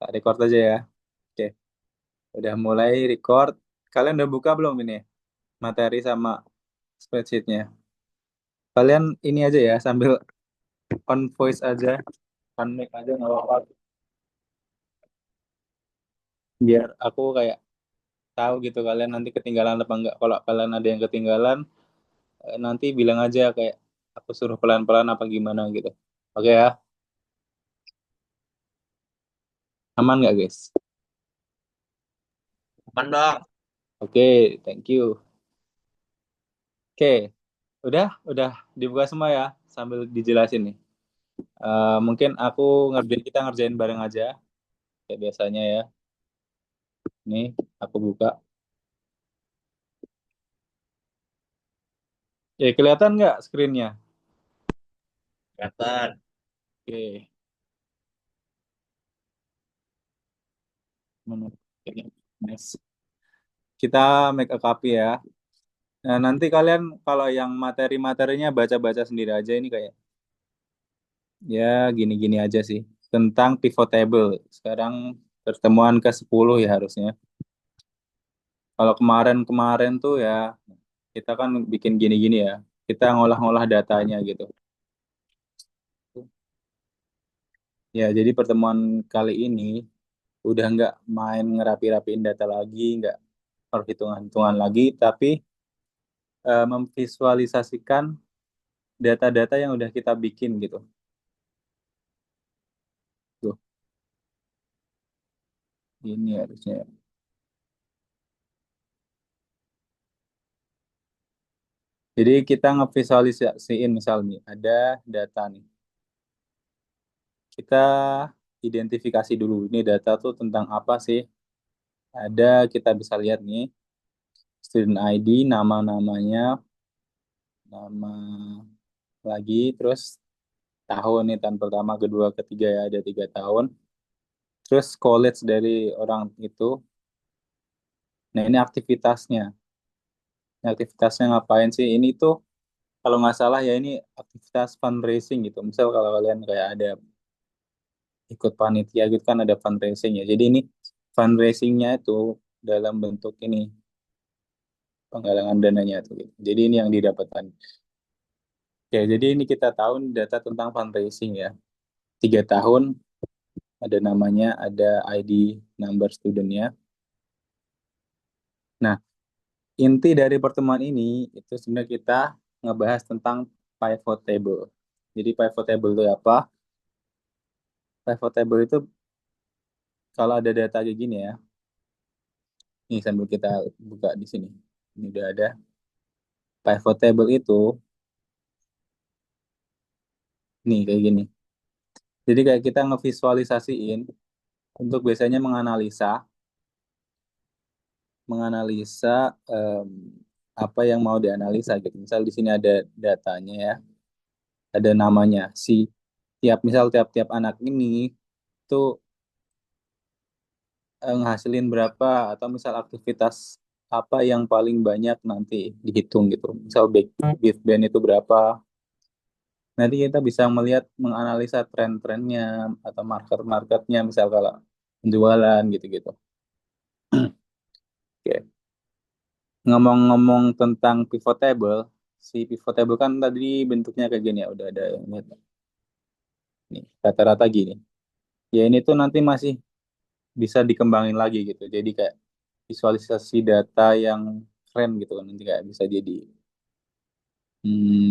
Tak record aja ya. Oke, udah mulai record. Kalian udah buka belum ini materi sama spreadsheetnya? Kalian ini aja ya, sambil on voice aja, on mic aja nggak apa-apa. Biar aku kayak tahu gitu kalian nanti ketinggalan apa enggak. Kalau kalian ada yang ketinggalan, nanti bilang aja kayak aku suruh pelan-pelan apa gimana gitu. Oke ya, aman nggak guys? Aman dong. Oke, thank you. Oke, udah dibuka semua ya, sambil dijelasin nih. Mungkin kita ngerjain bareng aja kayak biasanya ya. Nih, aku buka. Kelihatan nggak screen-nya? Kelihatan. Oke, mana? Oke, nice. Kita make a copy ya. Nah, nanti kalian kalau yang materi-materinya baca-baca sendiri aja ini kayak ya gini-gini aja sih. Tentang pivot table. Sekarang pertemuan ke-10 ya harusnya. Kalau kemarin-kemarin tuh ya kita kan bikin gini-gini ya. Kita ngolah-ngolah datanya gitu. Ya, jadi pertemuan kali ini udah nggak main ngerapi-rapiin data lagi, nggak perhitungan-hitungan lagi, tapi memvisualisasikan data-data yang udah kita bikin gitu. Tuh, ini harusnya. Jadi kita ngevisualisasiin misalnya ada data nih. Kita identifikasi dulu ini data tuh tentang apa sih? Ada kita bisa lihat nih student ID, nama-namanya, nama lagi, terus tahun nih tahun pertama, kedua, ketiga ya ada 3 tahun. Terus college dari orang itu. Nah ini aktivitasnya. Ini aktivitasnya ngapain sih? Ini tuh kalau nggak salah ya ini aktivitas fundraising gitu. Misal kalau kalian kayak ada ikut panitia gitu kan ada fundraising ya. Jadi ini fundraisingnya itu dalam bentuk ini penggalangan dananya tuh gitu. Jadi ini yang didapatkan. Oke, jadi ini kita tahu nih data tentang fundraising ya. 3 tahun ada namanya, ada ID number studentnya. Nah, inti dari pertemuan ini itu sebenarnya kita ngebahas tentang pivot table. Jadi pivot table itu apa? Pivot table itu kalau ada data kayak gini ya. Ini sambil kita buka di sini. Ini udah ada. Pivot table itu nih kayak gini. Jadi kayak kita ngevisualisasiin untuk biasanya menganalisa em, apa yang mau dianalisa gitu. Misal di sini ada datanya ya, ada namanya. Tiap-tiap anak ini tuh ngehasilin berapa atau misal aktivitas apa yang paling banyak nanti dihitung gitu. Misal big band itu berapa. Nanti kita bisa melihat menganalisa tren-trennya atau market-marketnya misal kalau penjualan gitu-gitu. Oke. Ngomong-ngomong tentang pivot table, si pivot table kan tadi bentuknya kayak gini ya, udah ada yang lihat nih, rata-rata gini. Ya ini tuh nanti masih bisa dikembangin lagi gitu. Jadi kayak visualisasi data yang keren gitu kan nanti kayak bisa jadi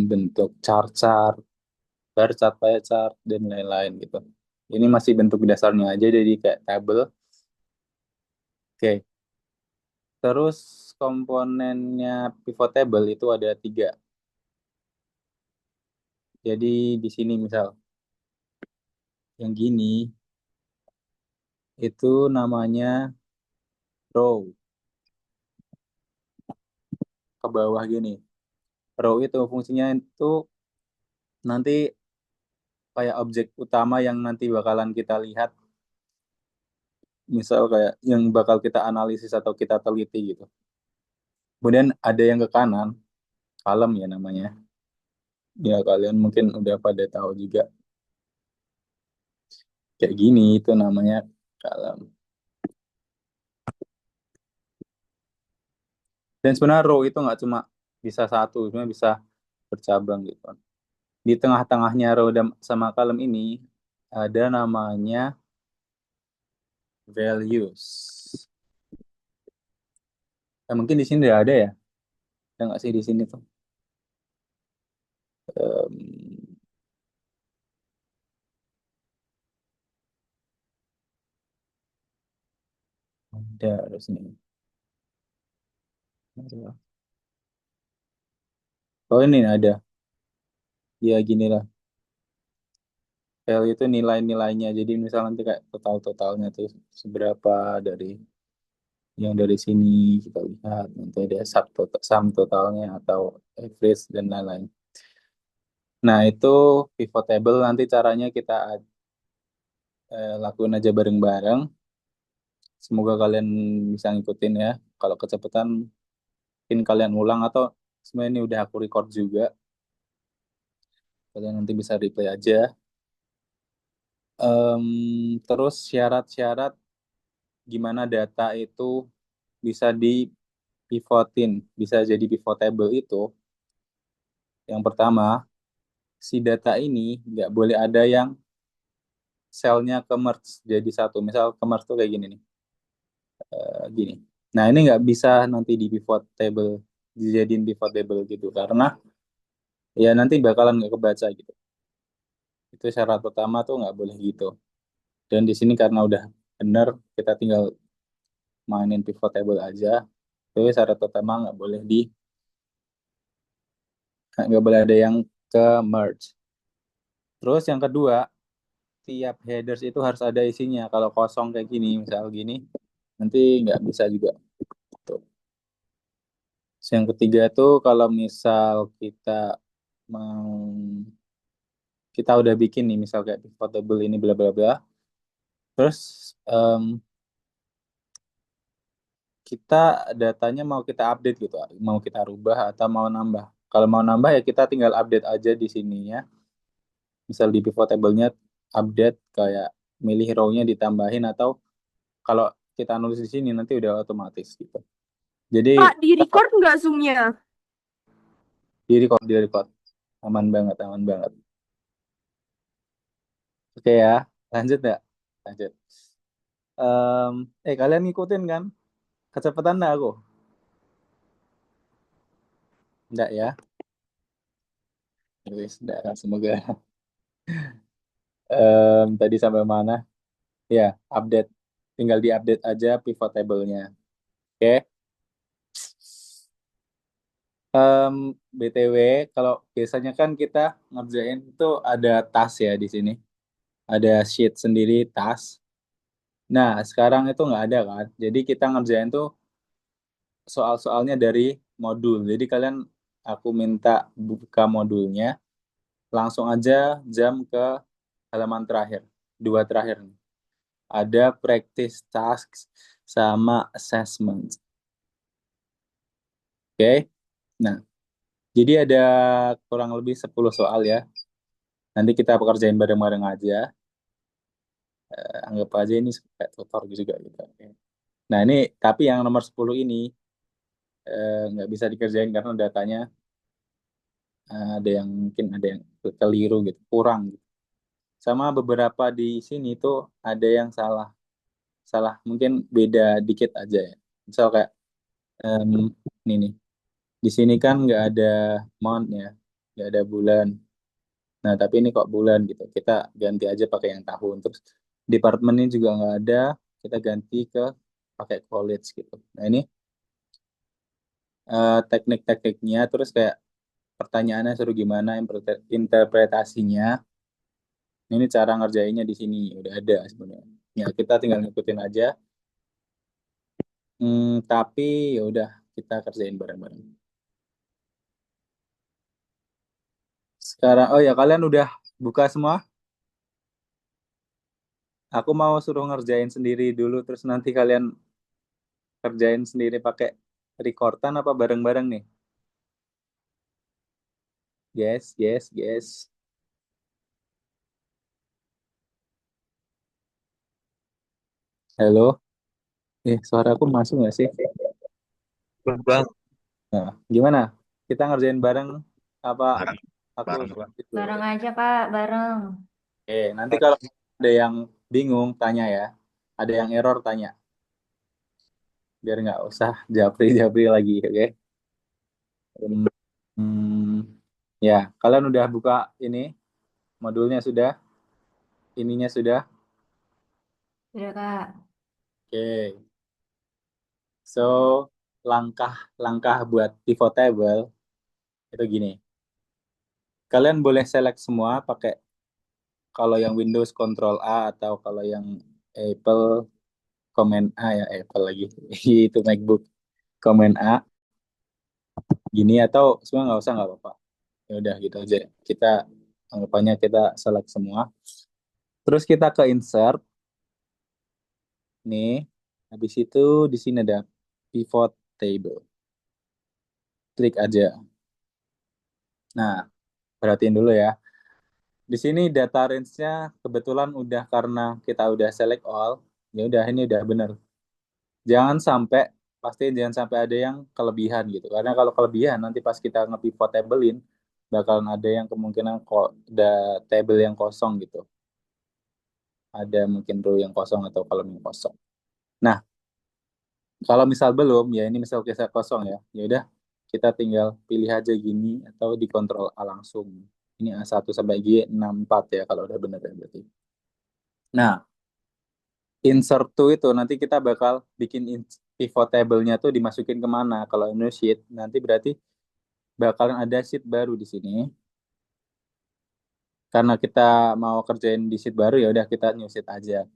bentuk chart-chart, bar chart, pie chart, dan lain-lain gitu. Ini masih bentuk dasarnya aja jadi kayak tabel. Oke, terus komponennya pivot table itu ada 3. Jadi di sini misal yang gini itu namanya row ke bawah gini. Row itu fungsinya itu nanti kayak objek utama yang nanti bakalan kita lihat, misal kayak yang bakal kita analisis atau kita teliti gitu. Kemudian ada yang ke kanan, column ya namanya. Ya kalian mungkin udah pada tahu juga kayak gini itu namanya Column. Dan sebenarnya row itu nggak cuma bisa satu, sebenarnya bisa bercabang gitu. Di tengah-tengahnya row sama column ini ada namanya values. Mungkin di sini udah ada ya, ada nggak sih di sini tuh? Em, ada harus nih. Oh ini ada, ya gini lah. Value itu nilai-nilainya. Jadi misalnya nanti kayak total-totalnya tuh seberapa dari yang dari sini kita lihat nanti ada sum totalnya atau average dan lain-lain. Nah itu pivot table nanti caranya kita lakuin aja bareng-bareng. Semoga kalian bisa ngikutin ya. Kalau kecepatan mungkin kalian ulang atau sebenarnya ini udah aku record juga. Kalian nanti bisa replay aja. Terus syarat-syarat gimana data itu bisa di pivotin, bisa jadi pivotable itu. Yang pertama, si data ini nggak boleh ada yang selnya ke merge jadi satu. Misal ke merge tuh kayak gini nih, gini. Nah ini nggak bisa nanti di pivot table, dijadiin pivot table gitu karena ya nanti bakalan nggak kebaca gitu. Itu syarat pertama tuh nggak boleh gitu. Dan di sini karena udah bener, kita tinggal mainin pivot table aja. Itu syarat pertama nggak boleh ada yang ke merge. Terus yang kedua, tiap headers itu harus ada isinya. Kalau kosong kayak gini, misal gini, nanti nggak bisa juga. Tuh. Terus yang ketiga tuh kalau misal mau kita udah bikin nih, misal kayak pivot table ini bla bla bla. Terus kita datanya mau kita update gitu, mau kita rubah atau mau nambah. Kalau mau nambah ya kita tinggal update aja di sini ya. Misal di pivot table-nya update kayak milih row-nya ditambahin atau kalau kita nulis di sini nanti udah otomatis gitu. Jadi Kak, di record nggak Zoom-nya? di record aman banget, aman banget. Oke ya, lanjut ya, lanjut. Kalian ngikutin kan? Kecepatan nggak aku? Enggak ya? Wis, enggak, semoga. Tadi sampai mana? Ya, update. Tinggal di-update aja pivot table-nya. Oke. Em, BTW, kalau biasanya kan kita ngerjain itu ada task ya di sini. Ada sheet sendiri, task. Nah, sekarang itu nggak ada kan. Jadi kita ngerjain tuh soal-soalnya dari modul. Jadi kalian, aku minta buka modulnya, langsung aja jam ke halaman terakhir. Dua terakhir nih. Ada practice tasks sama assessment. Oke. Nah, jadi ada kurang lebih 10 soal ya. Nanti kita pekerjain bareng-bareng aja. Anggap aja ini kayak tutor juga gitu. Nah, ini tapi yang nomor 10 ini nggak bisa dikerjain karena datanya ada yang mungkin ada yang keliru gitu, kurang gitu. Sama beberapa di sini tuh ada yang salah. Salah mungkin beda dikit aja ya. Misal kayak em, ini nih. Di sini kan nggak ada month ya, nggak ada bulan. Nah, tapi ini kok bulan gitu. Kita ganti aja pakai yang tahun. Terus departemen ini juga nggak ada. Kita ganti ke pakai college gitu. Nah, ini teknik-tekniknya. Terus kayak pertanyaannya suruh gimana, interpretasinya. Ini cara ngerjainnya di sini. Udah ada sebenarnya. Ya, kita tinggal ngikutin aja. Tapi ya udah kita kerjain bareng-bareng. Sekarang, oh ya kalian udah buka semua? Aku mau suruh ngerjain sendiri dulu, terus nanti kalian kerjain sendiri pakai recordan apa bareng-bareng nih? Yes, yes, yes. Halo, suara aku masuk nggak sih? Bang, Nah, gimana? Kita ngerjain bareng apa bareng, aku bareng. selanjut dulu Bareng ya? aja, Kak, bareng. Oke, nanti kalau ada yang bingung tanya ya. Ada yang error tanya, biar nggak usah japri-japri lagi, oke? Hmm, ya, kalian udah buka ini modulnya sudah, ininya sudah. Udah, Kak. Oke, so langkah-langkah buat pivot table itu gini. Kalian boleh select semua pakai kalau yang Windows Control A atau kalau yang Apple Command A ya Apple lagi itu MacBook Command A gini atau semua nggak usah nggak apa-apa. Ya udah gitu aja. Kita anggapannya kita select semua. Terus kita ke insert nih. Habis itu di sini ada pivot table. Klik aja. Nah, perhatiin dulu ya. Di sini data range-nya kebetulan udah karena kita udah select all. Ya udah ini udah bener. Jangan sampai pasti jangan sampai ada yang kelebihan gitu. Karena kalau kelebihan nanti pas kita nge-pivot tablein bakalan ada yang kemungkinan kok ada table yang kosong gitu. Ada mungkin row yang kosong atau kolom yang kosong. Nah, kalau misal belum ya ini misal kita kosong ya. Ya udah kita tinggal pilih aja gini atau di kontrol A langsung. Ini A1 sampai G64 ya kalau udah bener ya berarti. Nah, insert to itu nanti kita bakal bikin pivot table-nya tuh dimasukin kemana. Kalau new sheet nanti berarti bakalan ada sheet baru di sini. Karena kita mau kerjain di sheet baru ya udah kita new sheet aja.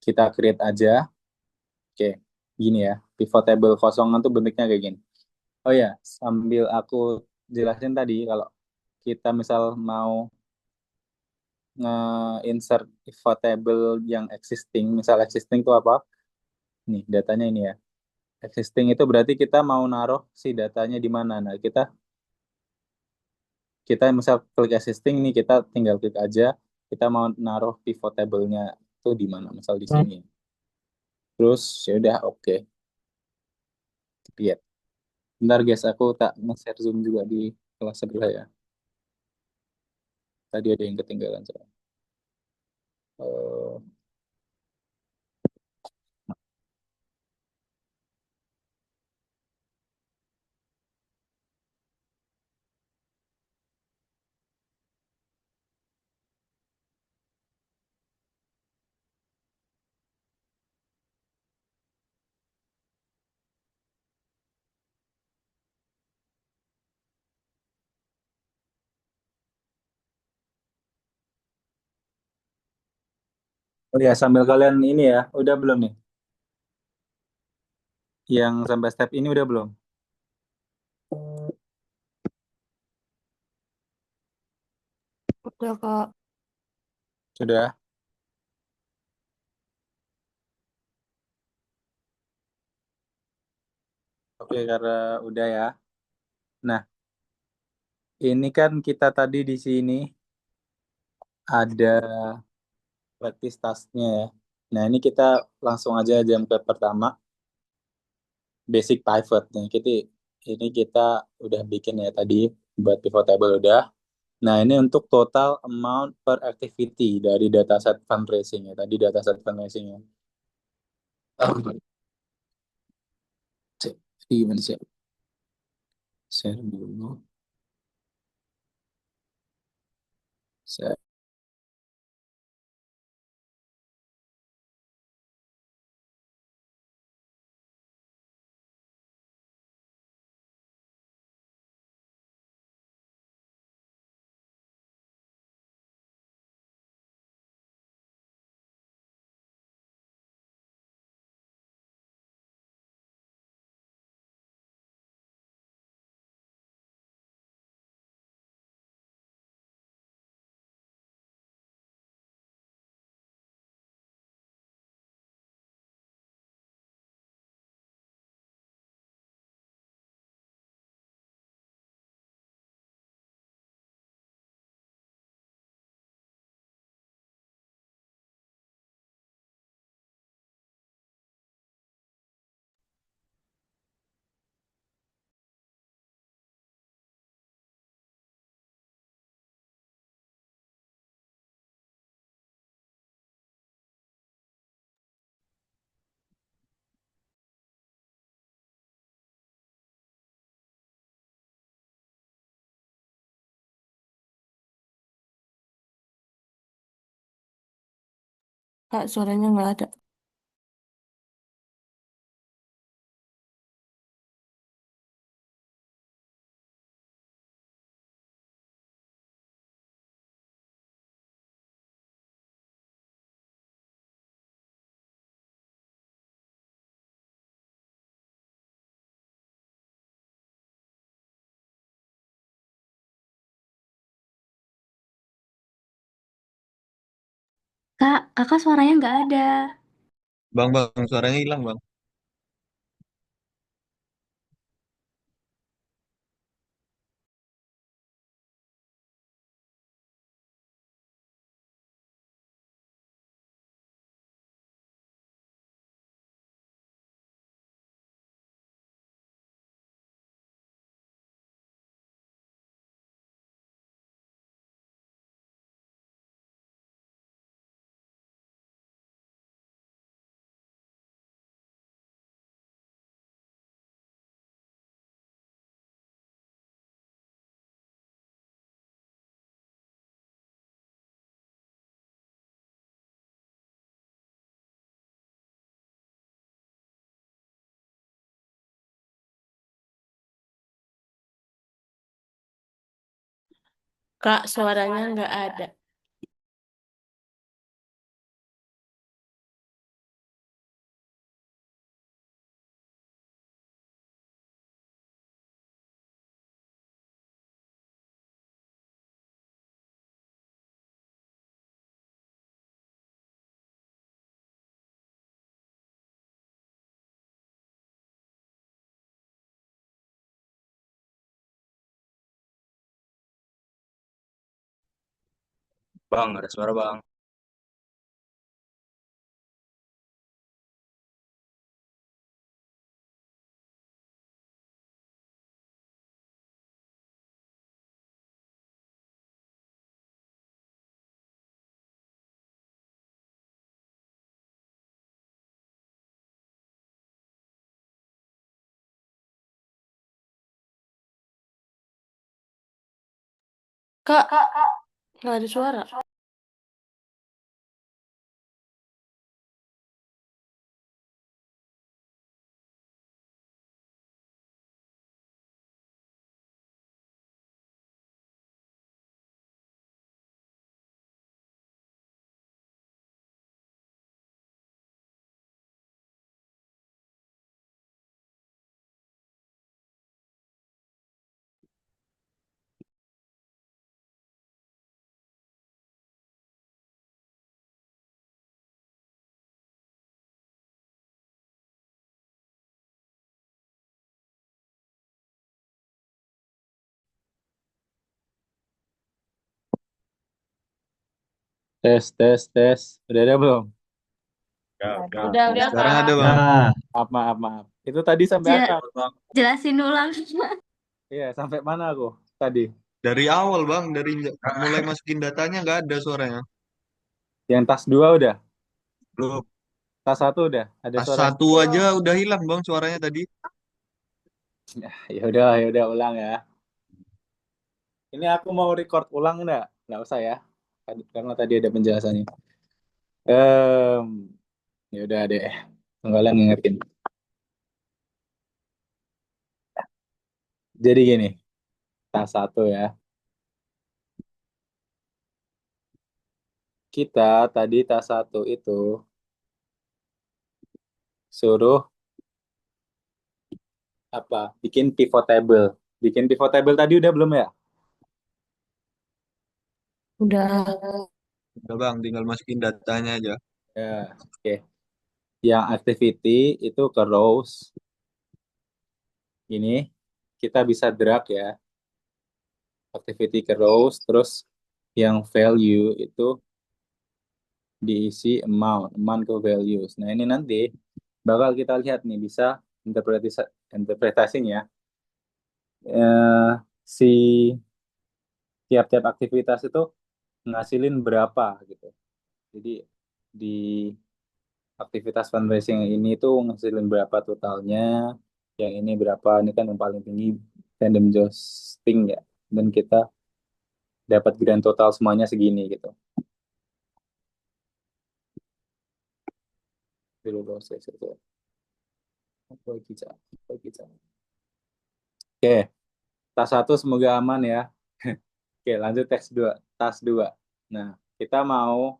Kita create aja. Oke, gini ya. Pivot table kosongan tuh bentuknya kayak gini. Oh ya, sambil aku jelasin tadi kalau kita misal mau nge-insert pivot table yang existing, misal existing itu apa? Nih, datanya ini ya. Existing itu berarti kita mau naruh si datanya di mana. Nah, kita kita misal klik existing nih kita tinggal klik aja kita mau naruh pivot table-nya itu di mana misal di sini terus ya udah oke lihat bentar guys aku tak nge-share zoom juga di kelas sebelah ya tadi ada yang ketinggalan soalnya. Eh, oh ya sambil kalian ini ya udah belum nih yang sampai step ini udah belum Udah, Kak. sudah oke karena udah ya nah ini kan kita tadi di sini ada practice task-nya ya nah ini kita langsung aja jam ke pertama basic pivot nih. Ini kita udah bikin ya tadi buat pivot table udah. Nah, ini untuk total amount per activity dari dataset fundraising ya. Tadi dataset fundraising ya. Oh, cek. Jadi gimana sih? Share dulu. Share. Kak, suaranya nggak ada. Kak, kakak suaranya nggak ada. Bang, suaranya hilang, Bang. Kak, suaranya nggak ada. Bang, ada suara, Bang. Kak, nggak ada suara. Tes, tes, tes. Udah ada belum? Udah, Sekarang ada, Kak. Bang. Nah, maaf, maaf, maaf. Itu tadi sampai apa? Ja- Bang. jelasin ulang. Iya, sampai mana aku tadi? Dari awal, Bang. Dari mulai masukin datanya nggak ada suaranya. Yang tas 2 udah? Belum. Tas 1 udah? Ada Tas suara? satu aja udah hilang, Bang, suaranya tadi. Ya udah ulang ya. Ini aku mau record ulang enggak? Enggak usah ya. Karena tadi ada penjelasannya. Em, ya udah deh. Tunggalan ngingetin. Jadi gini, tas 1 ya. Kita tadi tas 1 itu suruh apa? Bikin pivot table. Bikin pivot table tadi udah belum ya? Udah. Udah, Bang. Tinggal masukin datanya aja. Ya, oke. Yang activity itu ke rows ini kita bisa drag ya. Activity ke rows terus yang value itu diisi amount ke values. Nah, ini nanti bakal kita lihat nih bisa interpretasinya si tiap-tiap aktivitas itu ngasilin berapa gitu. Jadi di aktivitas fundraising ini tuh ngasilin berapa totalnya, yang ini berapa, ini kan yang paling tinggi random jousting ya. Dan kita dapat grand total semuanya segini gitu. Dulu proses itu. Apa kita? Apa kita? Oke, tas satu semoga aman ya. Oke, lanjut tes dua. Tas dua. Nah, kita mau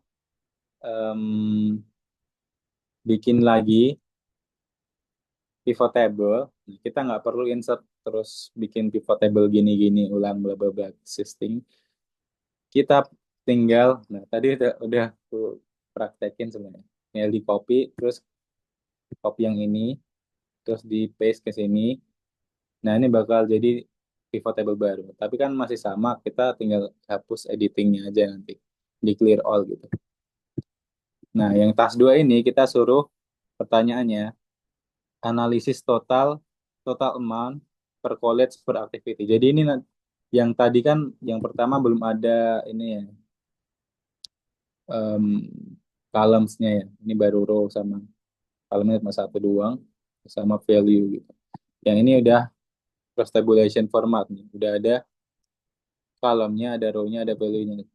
em, bikin lagi pivot table. Nah, kita nggak perlu insert terus bikin pivot table gini-gini ulang bla bla bla existing. Kita tinggal, nah tadi udah aku praktekin sebenarnya. Tinggal di copy, terus copy yang ini, terus di paste ke sini. Nah ini bakal jadi pivot table baru. Tapi kan masih sama, kita tinggal hapus editingnya aja nanti. Di clear all gitu. Nah yang task 2 ini kita suruh pertanyaannya, analisis total total amount per college per activity. Jadi ini yang tadi kan yang pertama belum ada ini ya em, columns-nya ya. Ini baru row sama column-nya cuma satu doang sama value gitu. Yang ini udah cross tabulation format nih. Udah ada column-nya, ada row-nya, ada value-nya.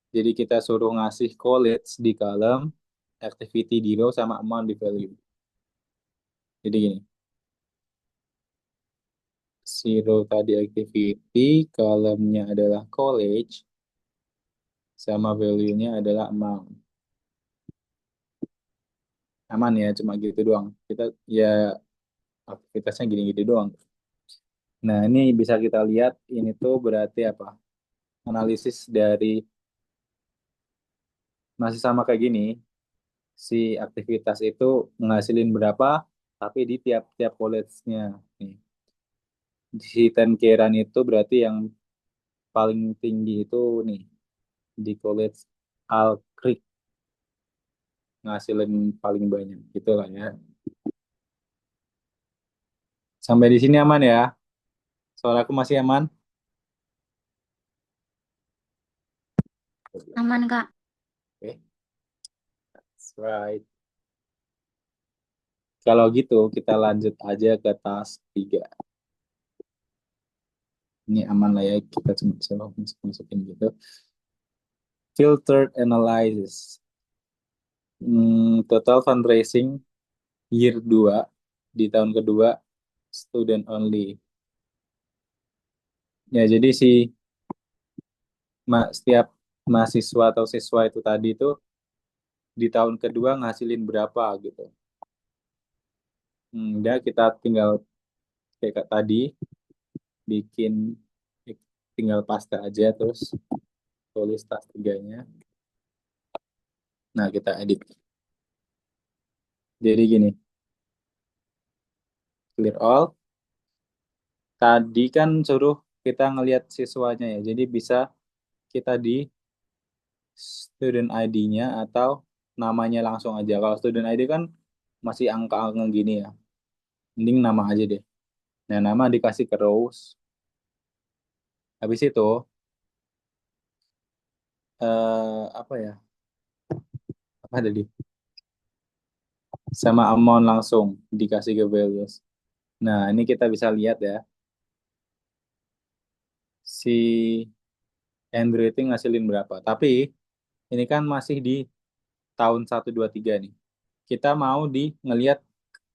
Jadi kita suruh ngasih college di column, activity di row sama amount di value. Jadi gini, zero tadi activity, column-nya adalah college, sama value-nya adalah amount. Aman ya, cuma gitu doang. Kita ya aktivitasnya gini-gini doang. Nah, ini bisa kita lihat ini tuh berarti apa? Analisis dari masih sama kayak gini, si aktivitas itu menghasilin berapa, tapi di tiap-tiap college-nya. Nih, si Tenkeran itu berarti yang paling tinggi itu nih di college Al Creek ngasilin paling banyak gitu lah ya. Sampai di sini aman ya? Suaraku masih aman? Aman, Kak. Oke, that's right. Kalau gitu kita lanjut aja ke task 3. Ini aman lah ya, kita cuma suruh masukin gitu. Filtered analysis. Total fundraising year 2 di tahun kedua student only. Ya, jadi si setiap mahasiswa atau siswa itu tadi itu di tahun kedua ngasilin berapa gitu. Udah kita tinggal kayak tadi bikin tinggal paste aja terus tulis tas tiganya. Nah, kita edit. Jadi gini, clear all. Tadi kan suruh kita ngelihat siswanya ya. Jadi bisa kita di student ID-nya atau namanya langsung aja. Kalau student ID kan masih angka-angka gini ya. Mending nama aja deh. Nah, nama dikasih ke rows. Habis itu apa ya? Apa tadi? Sama amount langsung dikasih ke values. Nah, ini kita bisa lihat ya. Si Andrew itu ngasilin berapa. Tapi ini kan masih di tahun 1, 2, 3 nih. Kita mau ngelihat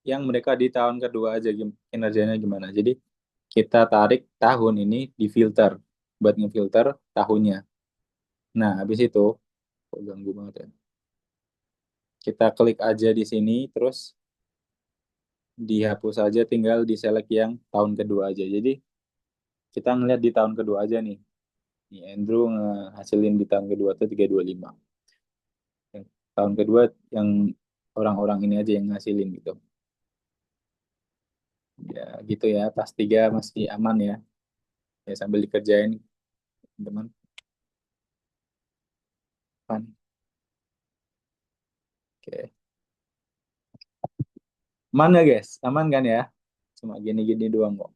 yang mereka di tahun kedua aja kinerjanya gimana. Jadi kita tarik tahun ini di filter buat ngefilter tahunnya. Nah, habis itu kok ganggu banget ya. Kita klik aja di sini terus dihapus aja tinggal di select yang tahun kedua aja. Jadi kita ngeliat di tahun kedua aja nih. Nih Andrew ngehasilin di tahun kedua tuh 325. Yang tahun kedua yang orang-orang ini aja yang ngasilin gitu. Ya gitu ya, tas 3 masih aman ya. Ya sambil dikerjain teman. Aman. Oke. Aman ya guys? Aman kan ya? Cuma gini-gini doang kok.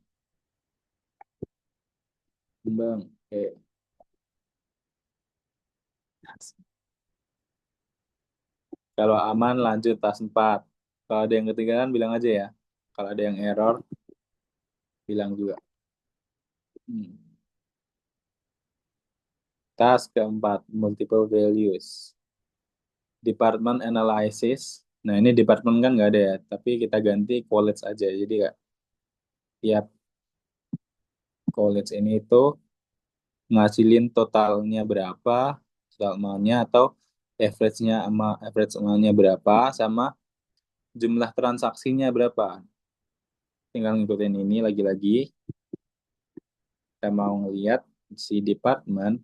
Bang. Oke. Kalau aman lanjut tas 4. Kalau ada yang ketinggalan bilang aja ya. Kalau ada yang error bilang juga. Hmm. Tas keempat, multiple values. Department analysis. Nah, ini departemen kan nggak ada ya, tapi kita ganti college aja. Jadi ya, tiap college ini itu ngasilin totalnya berapa, total amount-nya atau average-nya sama average amount-nya berapa sama jumlah transaksinya berapa. Tinggal ngikutin ini lagi-lagi. Kita mau ngelihat si departemen,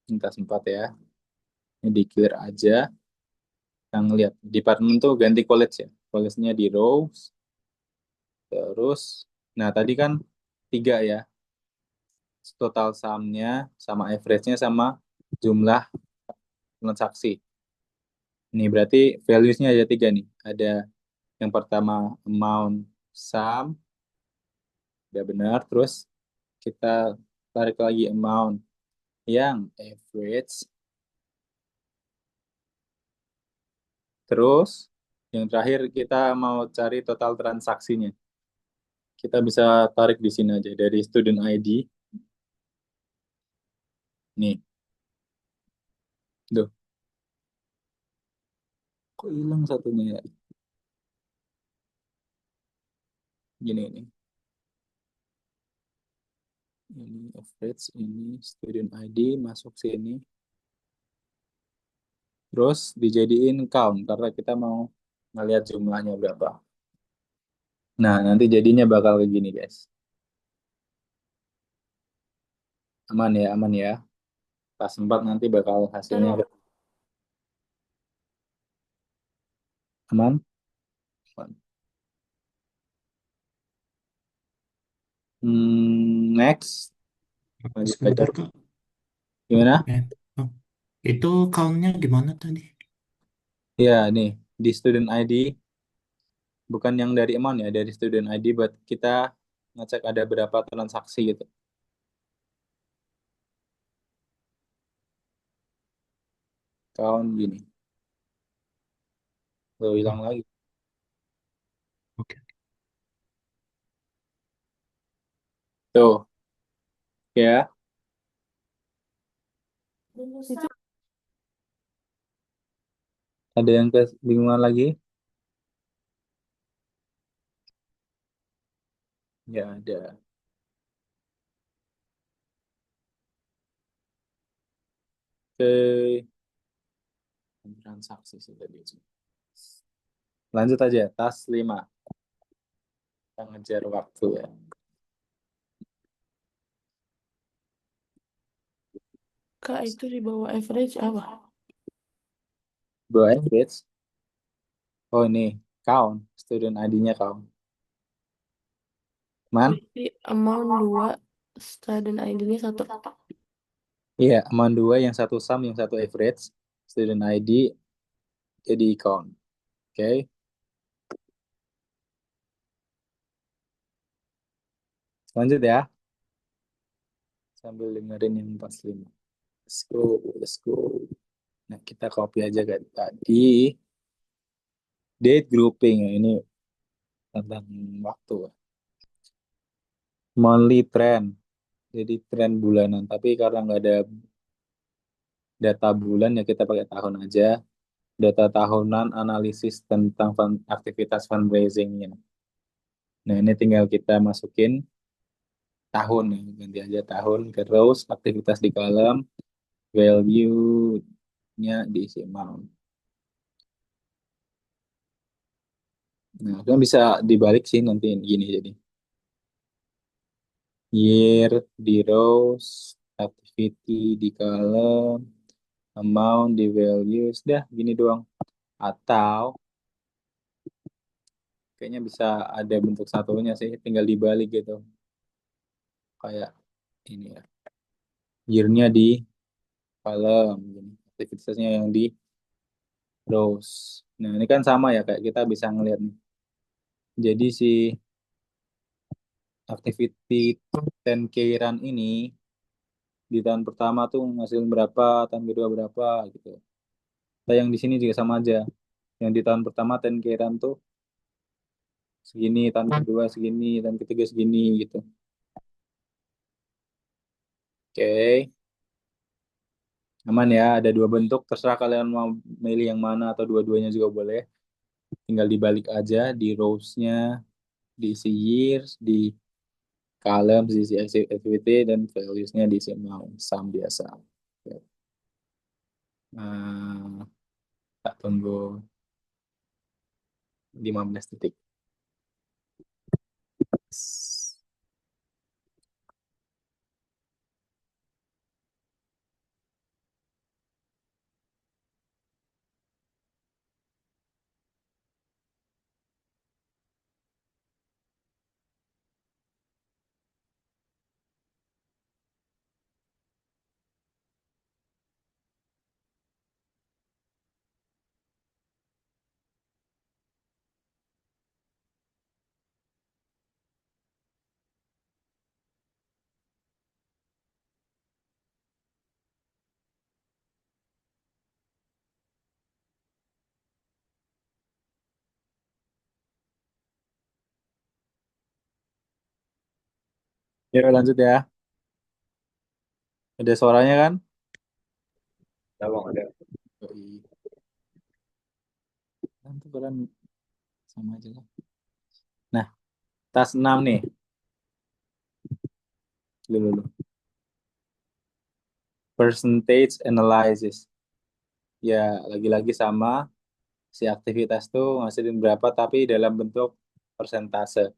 minta sempat ya. Ini di clear aja. Kita ngelihat departemen tuh ganti college ya. College-nya di rows. Terus, nah tadi kan tiga ya. Total sum-nya sama average-nya sama jumlah transaksi. Ini berarti values-nya ada tiga nih. Ada yang pertama amount sum, udah benar. Terus kita tarik lagi amount yang average. Terus yang terakhir kita mau cari total transaksinya. Kita bisa tarik di sini aja dari student ID. Nih, tuh, kok hilang satunya ya? Gini nih. Ini average, ini student ID masuk sini. Terus dijadiin count karena kita mau ngelihat jumlahnya berapa. Nah, nanti jadinya bakal kayak gini, guys. Aman ya, aman ya. Pas sempat nanti bakal hasilnya Terus aman. Aman. Next. Lanjut aja. Sebentar Kak. Gimana? Eh, oh, itu countnya gimana tadi? Ya, nih. Di student ID, bukan yang dari amount ya, dari student ID buat kita ngecek ada berapa transaksi gitu. Count gini. Lo Oh, hilang lagi. oke. Tuh, ya. itu Ada yang kebingungan lagi? Ya, ada. Oke. Transaksi sudah di sini. Lanjut aja, tas 5. Kita ngejar waktu ya. Kak itu di bawah average apa? Bawa average. Oh ini, count. Student ID-nya count. Man? Berarti amount 2 student ID-nya 1. Iya, amount 2, yang satu sum, yang satu average. Student ID jadi count. Oke. Lanjut ya. Sambil dengerin yang 45. Let's go, let's go. Nah, kita copy aja kan tadi. Date grouping. Ya, ini tentang waktu. Monthly trend. Jadi tren bulanan. Tapi karena nggak ada data bulan ya kita pakai tahun aja. Data tahunan analisis tentang aktivitas fundraisingnya. Nah, ini tinggal kita masukin tahun ya, ganti aja tahun, terus aktivitas di kolom, value-nya diisi amount. Nah, kan bisa dibalik sih nanti gini jadi. Year di rows, activity di kolom, amount di values, dah gini doang. Atau kayaknya bisa ada bentuk satunya sih, tinggal dibalik gitu. Kayak ini ya. Year-nya di kolom, gini. Aktivitasnya yang di rows. Nah, ini kan sama ya, kayak kita bisa ngeliat nih. Jadi si activity 10K run ini di tahun pertama tuh ngasilin berapa, tahun kedua berapa gitu. Nah, yang di sini juga sama aja. Yang di tahun pertama 10K run tuh segini, tahun kedua segini, tahun ketiga segini gitu. Oke. Aman ya, ada dua bentuk, terserah kalian mau milih yang mana atau dua-duanya juga boleh. Tinggal dibalik aja di rows-nya, diisi years, di columns, diisi activity, dan values-nya diisi amount, sum biasa. Oke. Nah, tak tunggu 15 detik. Yuk lanjut ya. Ada suaranya kan? Ya bang, ada. Yoi. Nanti kalian sama aja lah. Nah, tas 6 nih. Dulu. Percentage analysis. Ya, lagi-lagi sama si aktivitas tuh ngasilin berapa tapi dalam bentuk persentase.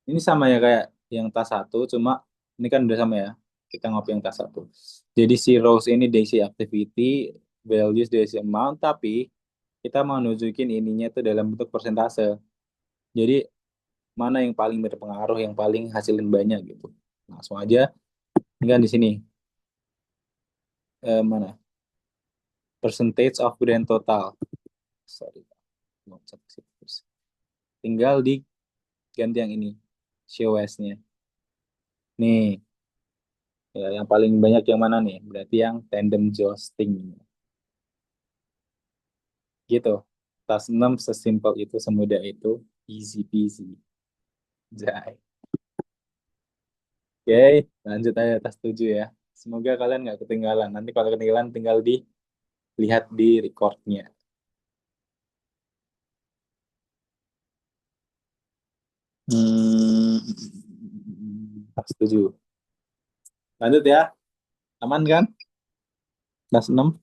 Ini sama ya kayak yang tas satu, cuma ini kan udah sama ya. Kita ngopi yang tas satu. Jadi si rows ini diisi activity, values diisi amount, tapi kita mau nunjukin ininya tuh dalam bentuk persentase. Jadi mana yang paling berpengaruh, yang paling hasilin banyak gitu. Langsung aja, ini kan di sini. Mana? Percentage of grand total. Sorry. Tinggal diganti yang ini. Show as-nya. Nih, ya, yang paling banyak yang mana nih? Berarti yang tandem jousting. Gitu. Tas 6 sesimpel itu, semudah itu. Easy peasy. Jai. Oke, lanjut aja tas 7 ya. Semoga kalian nggak ketinggalan. Nanti kalau ketinggalan tinggal dilihat di recordnya. Hmm, tas 7. Lanjut ya. Aman kan? Tas 6.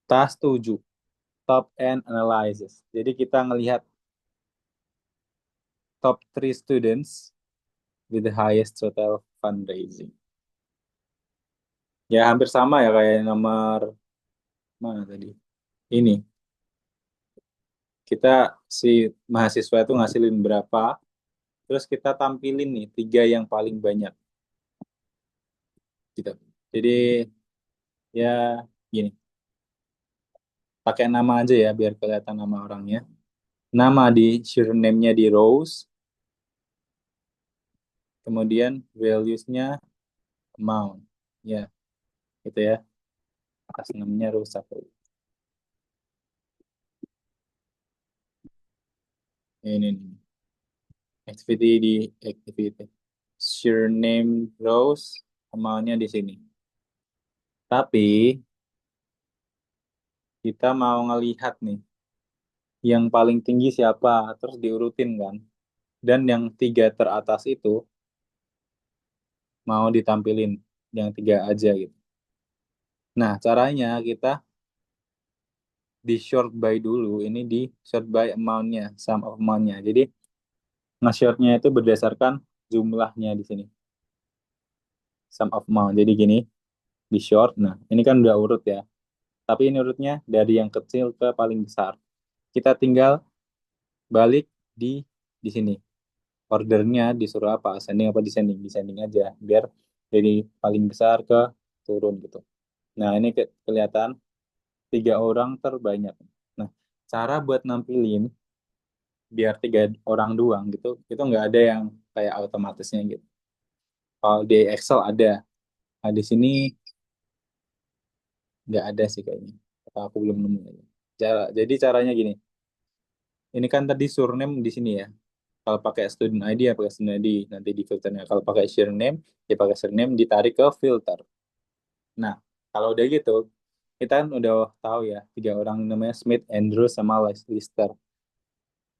Tas 7. Top end analysis. Jadi kita ngelihat top 3 students with the highest total fundraising. Ya hampir sama ya kayak nomor mana tadi? Ini. Kita si mahasiswa itu ngasilin berapa, terus kita tampilin nih 3 yang paling banyak. Gitu. Jadi ya gini, pakai nama aja ya biar kelihatan nama orangnya. Nama di surname-nya di rows, kemudian values-nya amount. Ya, gitu ya. Atas namanya rusak. Ini nih. Activity di activity. Surname rows, amount-nya di sini. Tapi kita mau ngelihat nih, yang paling tinggi siapa, terus diurutin kan. Dan yang 3 teratas itu mau ditampilin, yang 3 aja gitu. Nah, caranya kita di short by dulu, ini di short by amount-nya, sum of amount-nya. Jadi, nge-shortnya itu berdasarkan jumlahnya di sini, sum of amount. Jadi gini, di short, nah ini kan udah urut ya. Tapi ini urutnya dari yang kecil ke paling besar. Kita tinggal balik di sini. Ordernya disuruh apa? Ascending apa descending? Descending aja. Biar dari paling besar ke turun gitu. Nah, ini kelihatan 3 orang terbanyak. Nah, cara buat nampilin biar 3 orang doang gitu, itu nggak ada yang kayak otomatisnya gitu. Kalau di Excel ada. Nah, di sini nggak ada sih kayaknya. Atau aku belum nemu. Jadi caranya gini. Ini kan tadi surname di sini ya. Kalau pakai student ID ya pakai student ID nanti di filternya. Kalau pakai surname ya pakai surname ditarik ke filter. Nah, kalau udah gitu, kita kan udah tahu ya tiga orang namanya Smith, Andrew, sama Lister.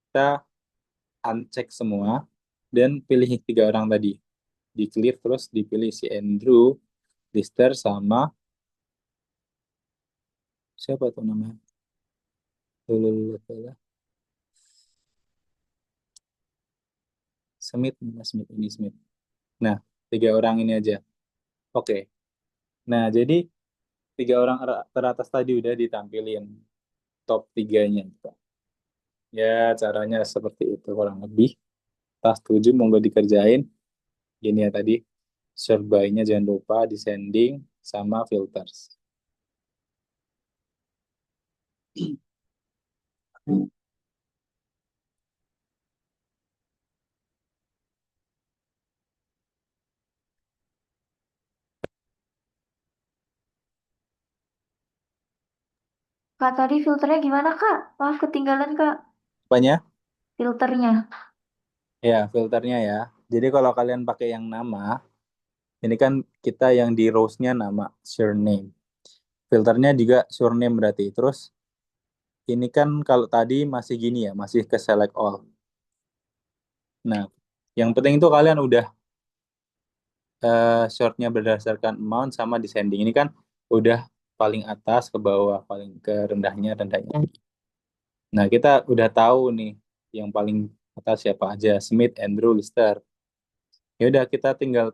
Kita uncheck semua dan pilih tiga orang tadi. Di clear terus dipilih si Andrew, Lister, sama siapa tuh namanya? Lulululula. Smith, Smith ini Smith. Nah, tiga orang ini aja. Oke. Nah, jadi tiga orang teratas tadi udah ditampilin top tiganya. Gitu. Ya, caranya seperti itu kurang lebih. Tas 7 monggo dikerjain. Gini ya tadi, short by-nya jangan lupa descending sama filters. Kak, tadi filternya gimana, Kak? Maaf, ketinggalan, Kak. Apanya? Filternya. Ya, filternya ya. Jadi kalau kalian pakai yang nama, ini kan kita yang di rows-nya nama surname. Filternya juga surname berarti. Terus ini kan kalau tadi masih gini ya, masih ke select all. Nah, yang penting itu kalian udah shortnya berdasarkan amount sama descending. Ini kan udah paling atas ke bawah, paling ke rendahnya. Nah, kita udah tahu nih yang paling atas siapa aja, Smith, Andrew, Lister. Ya udah kita tinggal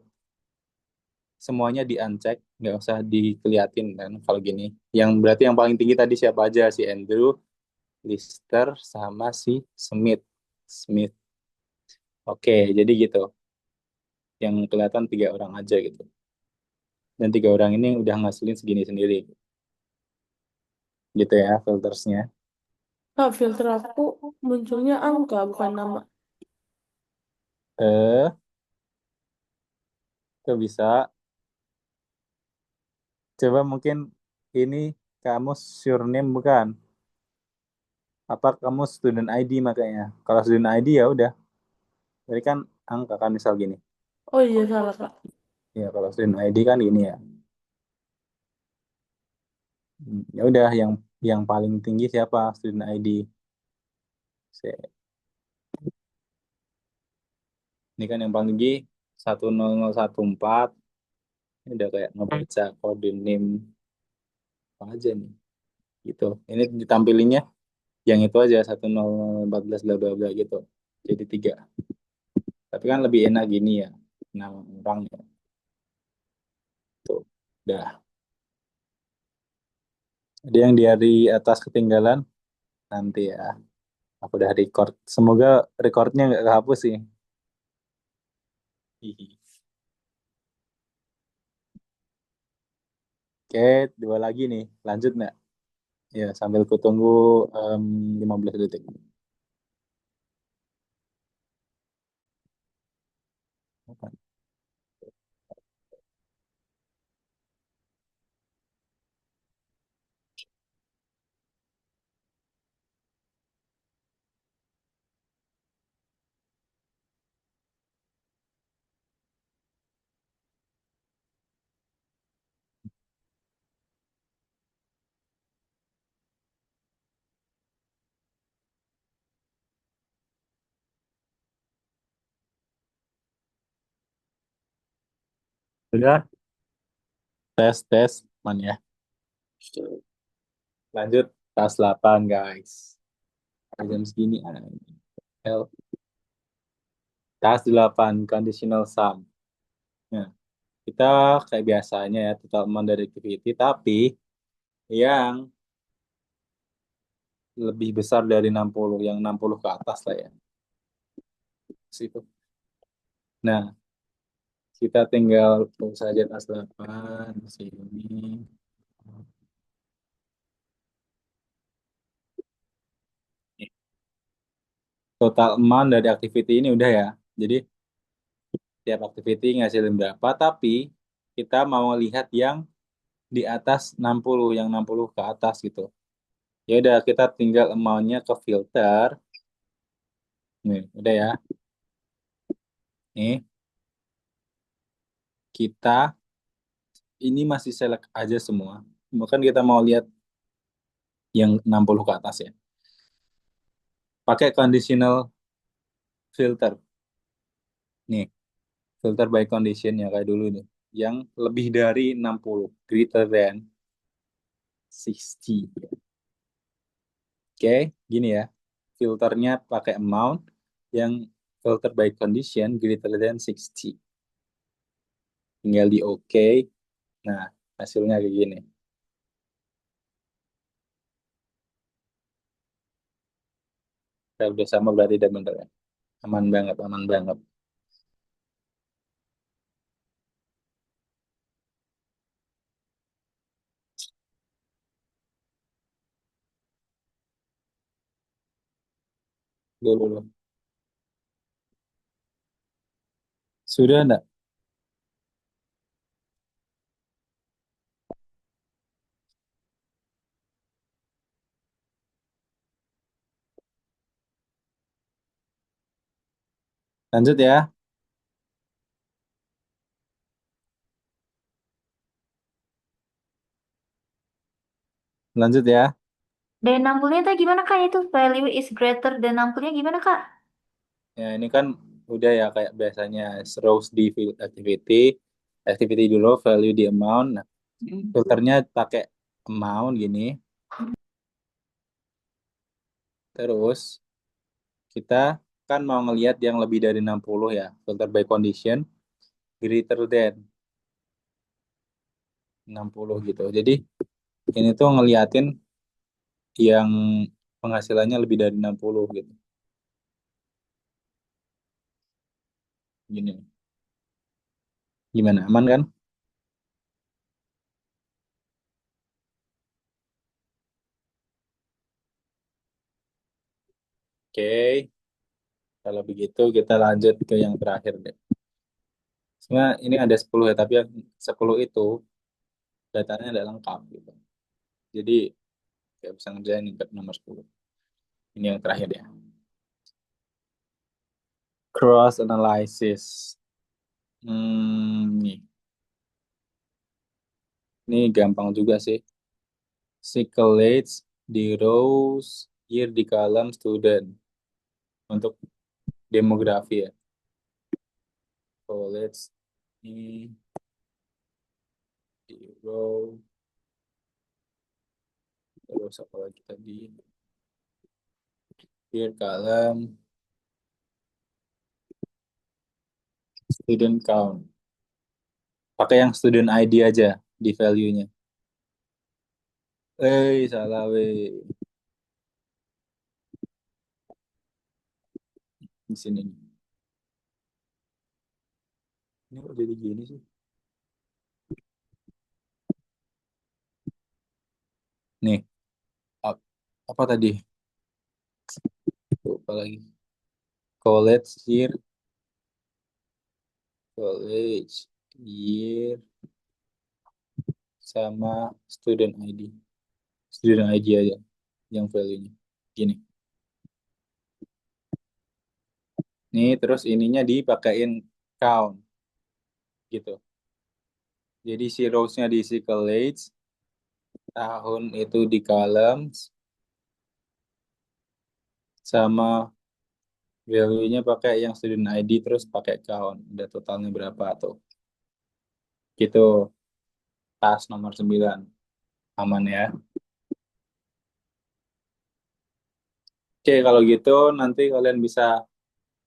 semuanya di uncheck, nggak usah dikeliatin kan kalau gini. Yang berarti yang paling tinggi tadi siapa aja, si Andrew, Lister, sama si Smith. Smith. Oke, jadi gitu. Yang kelihatan tiga orang aja gitu. Dan tiga orang ini udah ngasilin segini sendiri. Gitu ya filtersnya. Kak, filter aku munculnya angka bukan nama. Eh, Kok bisa? Coba mungkin ini kamu surname bukan? Apa kamu student ID makanya? Kalau student ID ya udah. Jadi kan angka kan misal gini. Oh iya salah Kak. Ya kalau student ID kan gini ya. Ya udah yang paling tinggi siapa student ID? Se- Ini kan yang paling tinggi 10014. Ini udah kayak ngebaca kode name apa aja nih. Gitu. Ini ditampilinnya yang itu aja 10014 bla bla bla gitu. Jadi tiga. Tapi kan lebih enak gini ya. Nama orang ya. Tuh. Udah. Ada yang di atas ketinggalan nanti ya. Aku udah record. Semoga recordnya nggak kehapus sih. Hihi. Oke, dua lagi nih. Lanjut nggak? Ya, sambil kutunggu 15 detik. Udah, tes, man ya. Lanjut, tas 8 guys. Jam segini ada ini. L. Tas 8 conditional sum. Nah, kita kayak biasanya ya, total amount dari activity, tapi yang lebih besar dari 60 yang 60 ke atas lah ya. Situ. Nah, kita tinggal tulis saja tas 8 di sini. Total amount dari activity ini udah ya. Jadi tiap activity ngasilin berapa, tapi kita mau lihat yang di atas 60 yang 60 ke atas gitu. Ya udah kita tinggal amount-nya ke filter. Nih, udah ya. Nih, kita ini masih select aja semua. Bahkan kita mau lihat yang 60 ke atas ya. Pakai conditional filter. Nih, filter by condition ya kayak dulu nih. Yang lebih dari 60, greater than 60. Oke, gini ya. Filternya pakai amount yang filter by condition greater than 60. Tinggal di OK. Nah, hasilnya kayak gini. Kalau udah sama berarti udah bener ya. Aman banget, aman banget. Dulu. Sudah enggak? Lanjut ya. Lanjut ya. D60-nya tadi gimana Kak? Itu value is greater than 60-nya gimana Kak? Ya, ini kan udah ya kayak biasanya rows di activity. Activity dulu, value di amount. Nah, filternya pakai amount gini. Terus kita kan mau ngelihat yang lebih dari 60 ya. Filter by condition greater than 60 gitu. Jadi ini tuh ngeliatin yang penghasilannya lebih dari 60 gitu. Gini. Gimana? Aman kan? Oke. Kalau begitu kita lanjut ke yang terakhir deh. Sebenarnya ini ada 10 ya, tapi yang 10 itu datanya tidak lengkap gitu. Jadi nggak bisa ngerjain yang ke nomor 10. Ini yang terakhir ya. Cross analysis. Nih. Ini gampang juga sih. Circulates di rows, year di column, student. Untuk demografi ya. College ini di row. Terus apa lagi tadi? Year column, student count. Pakai yang student ID aja di value-nya. Salah weh. Di sini. Ini kok jadi gini sih? Nih, apa tadi? Lupa lagi. College year, college year sama student ID. Student ID aja yang value-nya. Gini. Nih, terus ininya dipakein count. Gitu. Jadi si rows-nya diisi college, tahun itu di columns, sama value-nya pakai yang student ID terus pakai count. Udah totalnya berapa tuh? Gitu. Tas nomor 9. Aman ya. Oke, kalau gitu nanti kalian bisa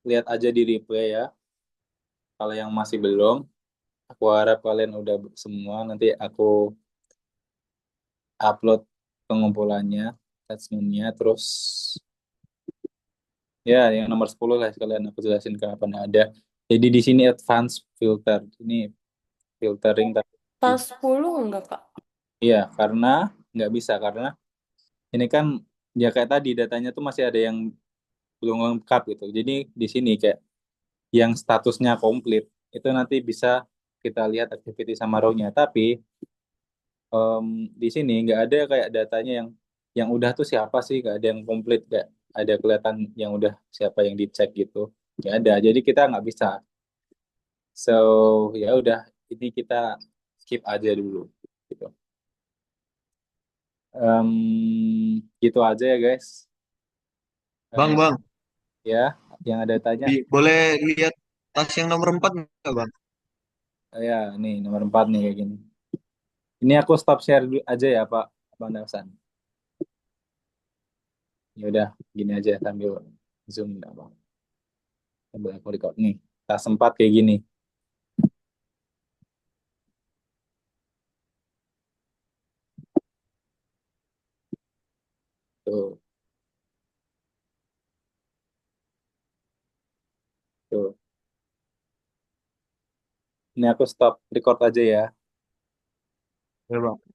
lihat aja di replay ya. Kalau yang masih belum, aku harap kalian udah semua. Nanti aku upload pengumpulannya, attachment-nya, terus ya yang nomor 10 lah sekalian aku jelasin kenapa nggak ada. Jadi di sini advanced filter. Ini filtering tapi Tas 10 enggak, Kak? iya, karena nggak bisa karena ini kan ya kayak tadi datanya tuh masih ada yang belum lengkap gitu. Jadi di sini kayak yang statusnya komplit itu nanti bisa kita lihat activity sama row-nya. Tapi em, di sini nggak ada kayak datanya yang udah tuh siapa sih, nggak ada yang komplit kayak ada kelihatan yang udah siapa yang dicek gitu. Nggak ada. Jadi kita nggak bisa. So, ya udah, ini kita skip aja dulu gitu. Em, gitu aja ya guys. Bang, Eh, bang, ya, yang ada tanya. boleh lihat tas yang nomor 4 nggak, bang? Ya, nih nomor 4 nih kayak gini. Ini aku stop share aja ya Pak Bang Nelson. Ya udah, gini aja sambil zoom nggak Bang. Sambil aku record nih. Tas 4 kayak gini. Tuh, tuh. Ini aku stop record aja ya. Ya, bang.